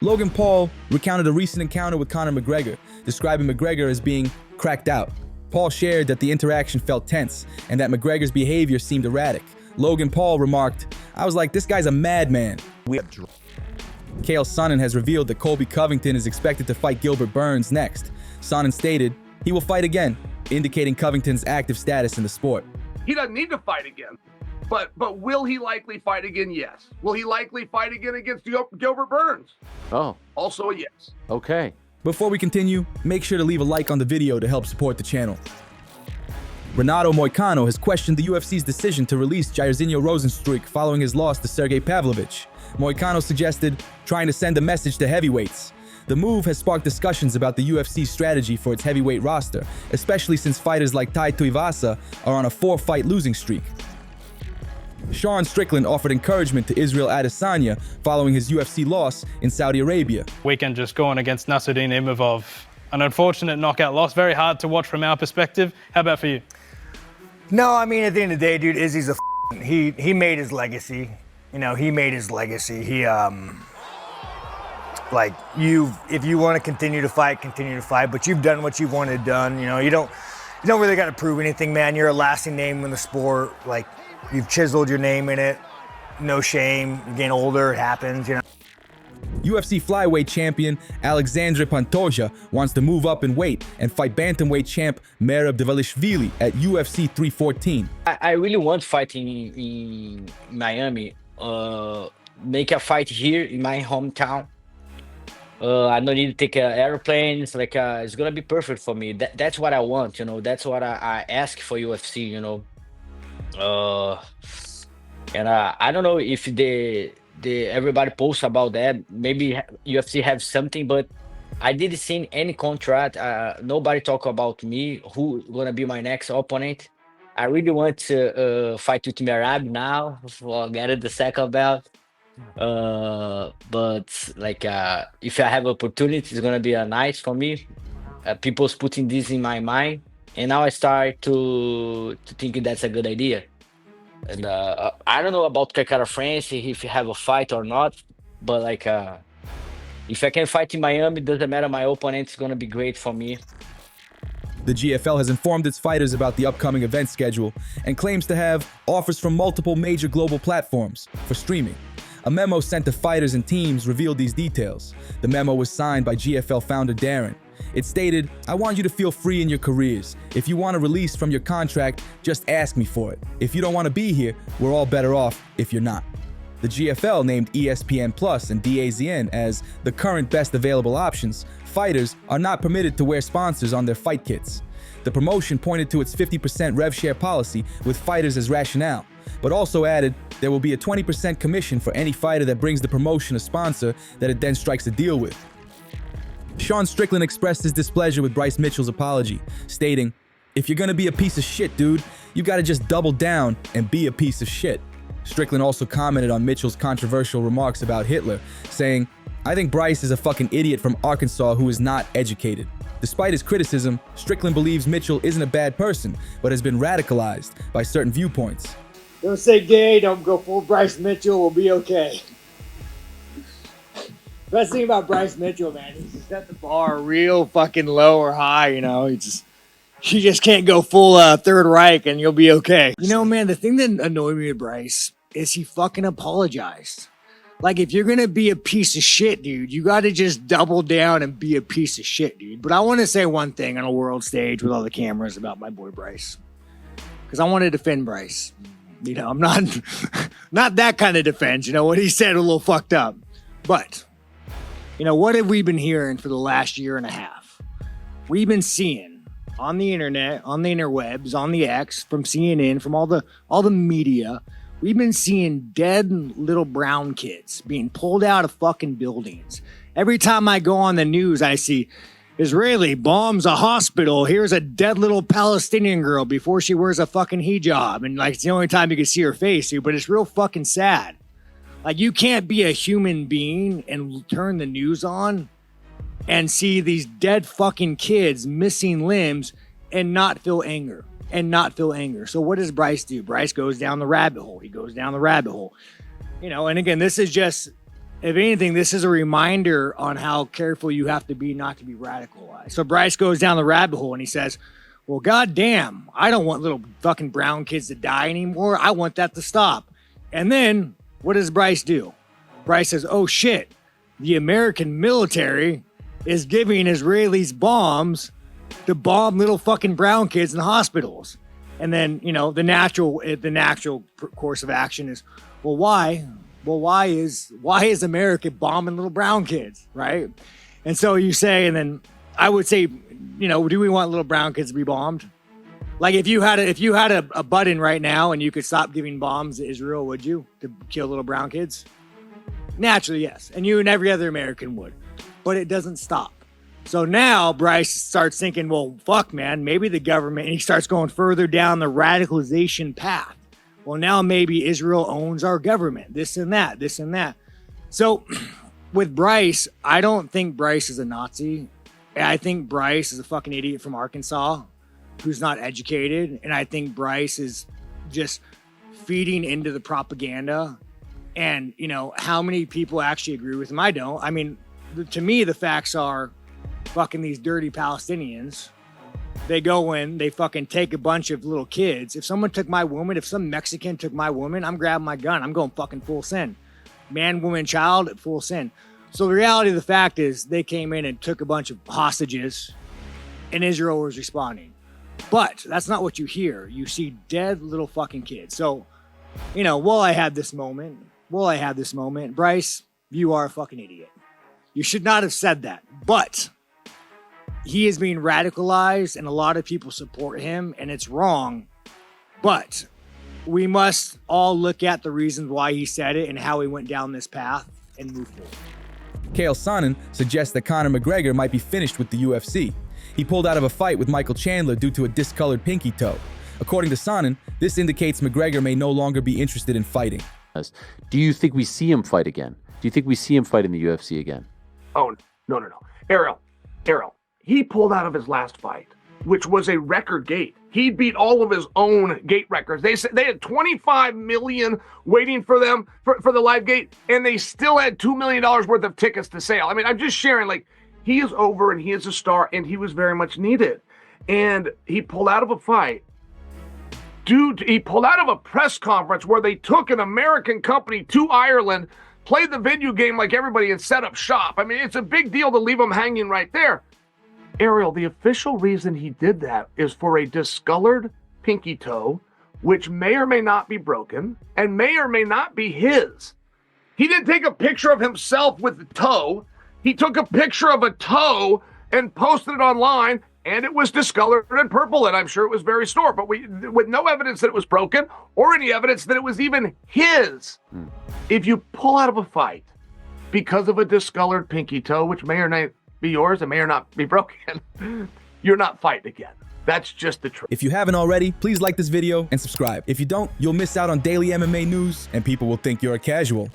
Logan Paul recounted a recent encounter with Conor McGregor, describing McGregor as being cracked out. Paul shared that the interaction felt tense and that McGregor's behavior seemed erratic. Logan Paul remarked, "I was like, this guy's a madman." CHAEL SONNEN has revealed that Colby Covington is expected to fight Gilbert Burns next. SONNEN stated he will fight again, indicating Covington's active status in the sport. He doesn't need to fight again. But will he likely fight again? Yes. Will he likely fight again against Gilbert Burns? Oh. Also a yes. Okay. Before we continue, make sure to leave a like on the video to help support the channel. Renato Moicano has questioned the UFC's decision to release Jairzinho Rozenstruik following his loss to Sergey Pavlovich. Moicano suggested trying to send a message to heavyweights. The move has sparked discussions about the UFC's strategy for its heavyweight roster, especially since fighters like Tai Tuivasa are on a 4-fight losing streak. Strickland offered encouragement to Israel Adesanya following his UFC loss in Saudi Arabia. Weekend just going against Nassourdine Imavov. An unfortunate knockout loss, very hard to watch from our perspective. How about for you? No, I mean, at the end of the day, dude, Izzy's he made his legacy. You know, he made his legacy. He, like, if you want to continue to fight, but you've done what you've wanted done. You know, you don't really got to prove anything, man. You're a lasting name in the sport. Like, you've chiseled your name in it. No shame. You get older, it happens, you know. UFC flyweight champion Alexandre Pantoja wants to move up in weight and fight bantamweight champ MERAB at UFC 314. I really want to fight in Miami. Make a fight here in my hometown. I don't need to take an airplane. It's like it's gonna be perfect for me. That's what I want, you know. That's what I ask for UFC, you know. And I don't know if everybody posts about that. Maybe UFC have something, but I didn't see any contract. Nobody talk about me. Who gonna be my next opponent? I really want to fight with MERAB now for getting the second belt. But like if I have opportunity, it's gonna be a nice for me. People's putting this in my mind, and now I start to think that's a good idea. And I don't know about Kakara France if you have a fight or not, but like if I can fight in Miami, doesn't matter. My opponent's gonna be great for me. The GFL has informed its fighters about the upcoming event schedule and claims to have offers from multiple major global platforms for streaming. A memo sent to fighters and teams revealed these details. The memo was signed by GFL founder Darren. It stated, "I want you to feel free in your careers. If you want a release from your contract, just ask me for it. If you don't want to be here, we're all better off if you're not." The GFL named ESPN Plus and DAZN as the current best available options. Fighters are not permitted to wear sponsors on their fight kits. The promotion pointed to its 50% rev share policy with fighters as rationale, but also added there will be a 20% commission for any fighter that brings the promotion a sponsor that it then strikes a deal with. Strickland expressed his displeasure with Bryce Mitchell's apology, stating, "If you're gonna be a piece of shit, dude, you gotta just double down and be a piece of shit." Strickland also commented on Mitchell's controversial remarks about Hitler, saying, "I think Bryce is a fucking idiot from Arkansas who is not educated." Despite his criticism, Strickland believes Mitchell isn't a bad person, but has been radicalized by certain viewpoints. Don't say gay, don't go full Bryce Mitchell, we'll be okay. Best thing about Bryce Mitchell, man, he's set the bar real fucking low or high, you know. You just can't go full Third Reich and you'll be okay. You know, man, the thing that annoyed me with Bryce is he fucking apologized. Like, if you're gonna be a piece of shit, dude, you gotta just double down and be a piece of shit, dude. But I want to say one thing on a world stage with all the cameras about my boy Bryce, because I want to defend Bryce. You know, I'm not that kind of defense. You know, what he said a little fucked up. But, you know, what have we been hearing for the last year and a half? We've been seeing on the internet, on the interwebs, on the X, from CNN, from all the media, we've been seeing dead little brown kids being pulled out of fucking buildings. Every time I go on the news, I see Israeli bombs a hospital. Here's a dead little Palestinian girl before she wears a fucking hijab. And like, it's the only time you can see her face, dude, but it's real fucking sad. Like, you can't be a human being and turn the news on and see these dead fucking kids missing limbs and not feel anger. So what does Bryce do? Bryce goes down the rabbit hole. He goes down the rabbit hole. You know, and again, this is just if anything, this is a reminder on how careful you have to be not to be radicalized. So Bryce goes down the rabbit hole and he says, well, goddamn, I don't want little fucking brown kids to die anymore. I want that to stop. And then what does Bryce do? Bryce says, oh shit, the American military is giving Israelis bombs to bomb little fucking brown kids in hospitals. And then, you know, the natural course of action is, well, why? Well, why is America bombing little brown kids, right? And so you say, and then I would say, you know, do we want little brown kids to be bombed? Like if you had a button right now and you could stop giving bombs to Israel, would you, to kill little brown kids? Naturally, yes. And you and every other American would. But it doesn't stop. So now Bryce starts thinking, well, fuck, man, maybe the government, and he starts going further down the radicalization path. Well, now maybe Israel owns our government, this and that, this and that. So with Bryce, I don't think Bryce is a Nazi. I think Bryce is a fucking idiot from Arkansas who's not educated. And I think Bryce is just feeding into the propaganda. And, you know, how many people actually agree with him? I don't. I mean, to me, the facts are fucking these dirty Palestinians. They go in, they fucking take a bunch of little kids. If someone took my woman, if some Mexican took my woman, I'm grabbing my gun. I'm going fucking full sin. Man, woman, child, full sin. So the reality of the fact is they came in and took a bunch of hostages and Israel was responding. But that's not what you hear. You see dead little fucking kids. So, you know, while I had this moment, Bryce, you are a fucking idiot. You should not have said that. But he is being radicalized and a lot of people support him and it's wrong. But we must all look at the reasons why he said it and how he went down this path and move forward. CHAEL Sonnen suggests that Conor McGregor might be finished with the UFC. He pulled out of a fight with Michael Chandler due to a discolored pinky toe. According to Sonnen, this indicates McGregor may no longer be interested in fighting. Do you think we see him fight again? Do you think we see him fight in the UFC again? Oh, no. Ariel, he pulled out of his last fight, which was a record gate. He beat all of his own gate records. They said they had 25 million waiting for them for the live gate, and they still had $2 million worth of tickets to sale. I mean, I'm just sharing, like, he is over and he is a star and he was very much needed. And he pulled out of a fight. Dude, he pulled out of a press conference where they took an American company to Ireland, played the video game like everybody, and set up shop. I mean, it's a big deal to leave him hanging right there. Ariel, the official reason he did that is for a discolored pinky toe, which may or may not be broken and may or may not be his. He didn't take a picture of himself with the toe. He took a picture of a toe and posted it online, and it was discolored and purple, and I'm sure it was very sore, but with no evidence that it was broken or any evidence that it was even his. If you pull out of a fight because of a discolored pinky toe, which may or may be yours and may or not be broken, you're not fighting again. That's just the truth. If you haven't already, please like this video and subscribe. If you don't, you'll miss out on daily MMA news and people will think you're a casual.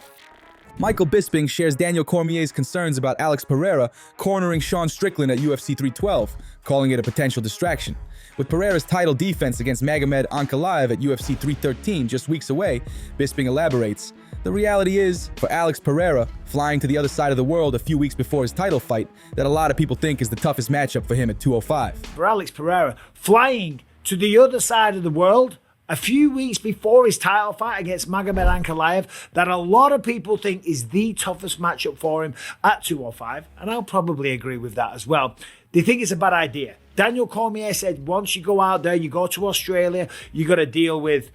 Michael Bisping shares Daniel Cormier's concerns about Alex Pereira cornering Sean Strickland at UFC 312, calling it a potential distraction. With Pereira's title defense against Magomed Ankalaev at UFC 313 just weeks away, Bisping elaborates, the reality is, for Alex Pereira, flying to the other side of the world a few weeks before his title fight, that a lot of people think is the toughest matchup for him at 205. For Alex Pereira, flying to the other side of the world a few weeks before his title fight against Magomed Ankalaev, that a lot of people think is the toughest matchup for him at 205, and I'll probably agree with that as well. They think it's a bad idea. Daniel Cormier said once you go out there, you go to Australia, you got to deal with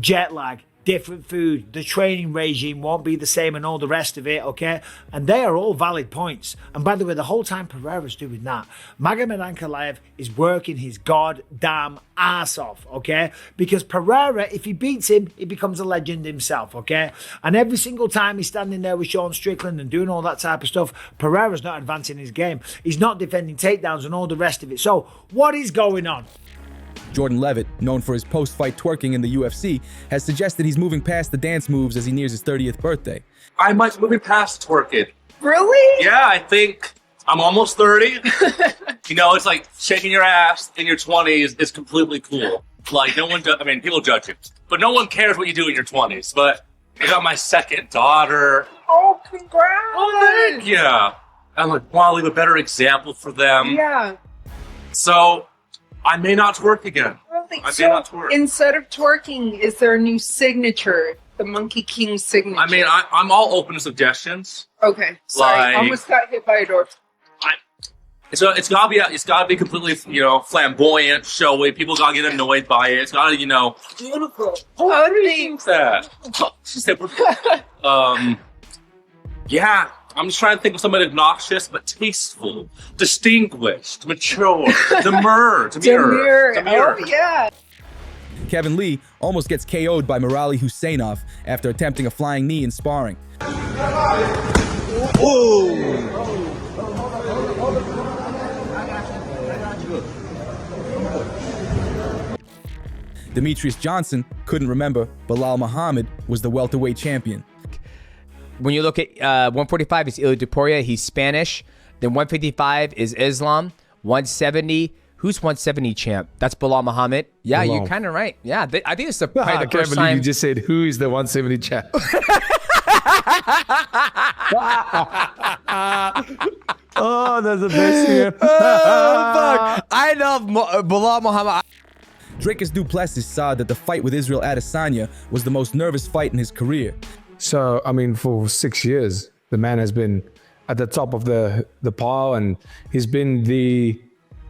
jet lag, different food, the training regime won't be the same and all the rest of it, okay? And they are all valid points. And by the way, the whole time Pereira's doing that, Magomed Ankalaev is working his goddamn ass off, okay? Because Pereira, if he beats him, he becomes a legend himself, okay? And every single time he's standing there with Sean Strickland and doing all that type of stuff, Pereira's not advancing his game. He's not defending takedowns and all the rest of it. So what is going on? Jordan Leavitt, known for his post-fight twerking in the UFC, has suggested he's moving past the dance moves as he nears his 30th birthday. I might be moving past twerking. Really? Yeah, I think I'm almost 30. You know, it's like shaking your ass in your 20s is completely cool. Like, no one, I mean, people judge you, but no one cares what you do in your 20s. But I got my second daughter. Oh, congrats! Oh, thank you. I'm like, want to leave a better example for them. Yeah. So I may not twerk again. Really? I may So not twerk. instead of twerking, is there a new signature? The Monkey King signature. I mean, I'm all open to suggestions. Okay. Sorry, Like- almost got hit by a door. So it's gotta be completely, flamboyant, showy. People gotta get annoyed by it. It's gotta, beautiful. Oh, What's that? She said, yeah. I'm just trying to think of somebody obnoxious but tasteful, distinguished, mature, demure. Oh, yeah. Kevin Lee almost gets KO'd by Merali Husseinov after attempting a flying knee in sparring. Demetrious Johnson couldn't remember Belal Muhammad was the welterweight champion. When you look at 145, it's Ilya Topuria. He's Spanish. Then 155 is Islam. 170, who's 170 champ? That's Belal Muhammad. Yeah, Belal. you're kind of right. Yeah, I think it's I probably the can't first believe time. you just said who is the 170 champ. Oh, that's the best here. Fuck. I love Belal Muhammad. Dricus du Plessis saw that the fight with Israel Adesanya was the most nervous fight in his career. So, I mean, for 6 years, the man has been at the top of the pile, and he's been the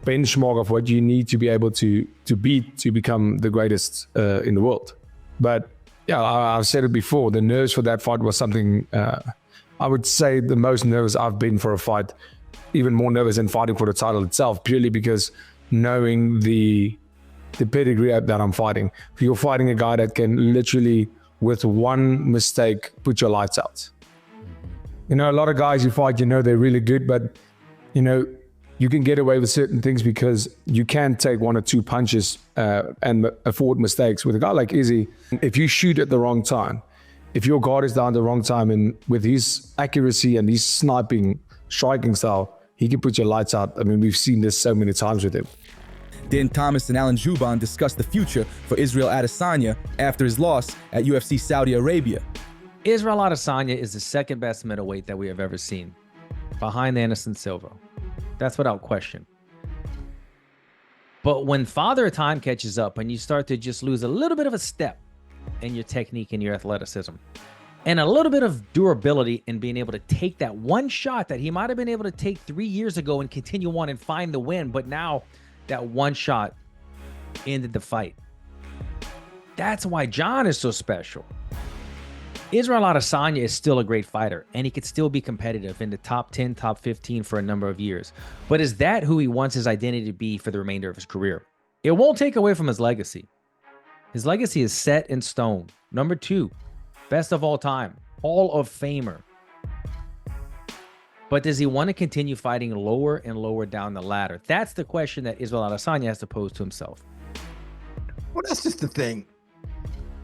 benchmark of what you need to be able to beat to become the greatest in the world. But yeah, I've said it before, the nerves for that fight was something, I would say the most nervous I've been for a fight, even more nervous than fighting for the title itself, purely because knowing the pedigree that I'm fighting. You're fighting a guy that can literally, with one mistake, put your lights out. A lot of guys you fight, they're really good, but, you can get away with certain things because you can take one or two punches and afford mistakes. With a guy like Izzy, if you shoot at the wrong time, if your guard is down the wrong time, and with his accuracy and his striking style, he can put your lights out. I mean, we've seen this so many times with him. Din Thomas and Alan JOUBAN discussed the future for Israel Adesanya after his loss at UFC Saudi Arabia. Israel Adesanya is the second best middleweight that we have ever seen, behind Anderson Silva. That's without question. But when Father Time catches up and you start to just lose a little bit of a step in your technique and your athleticism, and a little bit of durability in being able to take that one shot that he might have been able to take 3 years ago and continue on and find the win, but now that one shot ended the fight. That's why John is so special. Israel Adesanya is still a great fighter, and he could still be competitive in the top 10, top 15 for a number of years. But is that who he wants his identity to be for the remainder of his career? It won't take away from his legacy. His legacy is set in stone. Number 2, best of all time, Hall of Famer. But does he want to continue fighting lower and lower down the ladder? That's the question that Israel Adesanya has to pose to himself. Well, that's just the thing.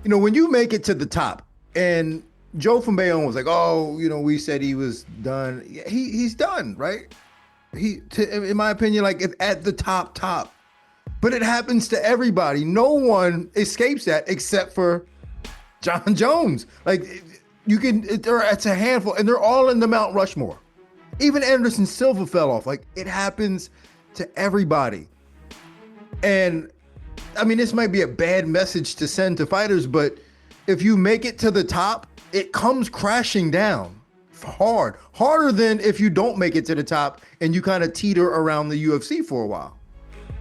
When you make it to the top, and Joe from Bayonne was like, oh, we said he was done. He's done, right? In my opinion, like at the top. But it happens to everybody. No one escapes that except for John Jones. Like it's a handful, and they're all in the Mount Rushmore. Even Anderson Silva fell off. Like, it happens to everybody. And I mean, this might be a bad message to send to fighters, but if you make it to the top, it comes crashing down harder than if you don't make it to the top and you kind of teeter around the UFC for a while.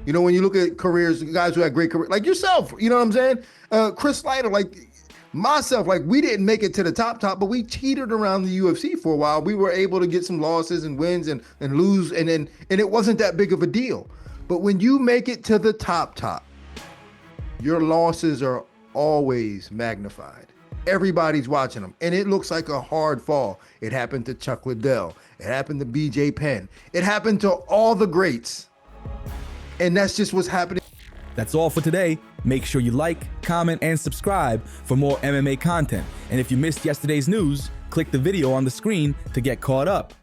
When you look at careers, guys who had great careers, like yourself, you know what I'm saying? Chris Slider, like myself, like we didn't make it to the top, but we teetered around the UFC for a while. We were able to get some losses and wins and lose, and it wasn't that big of a deal. But when you make it to the top, your losses are always magnified. Everybody's watching them, and it looks like a hard fall. It happened to Chuck Liddell. It happened to BJ Penn. It happened to all the greats, and that's just what's happening. That's all for today. Make sure you like, comment, and subscribe for more MMA content. And if you missed yesterday's news, click the video on the screen to get caught up.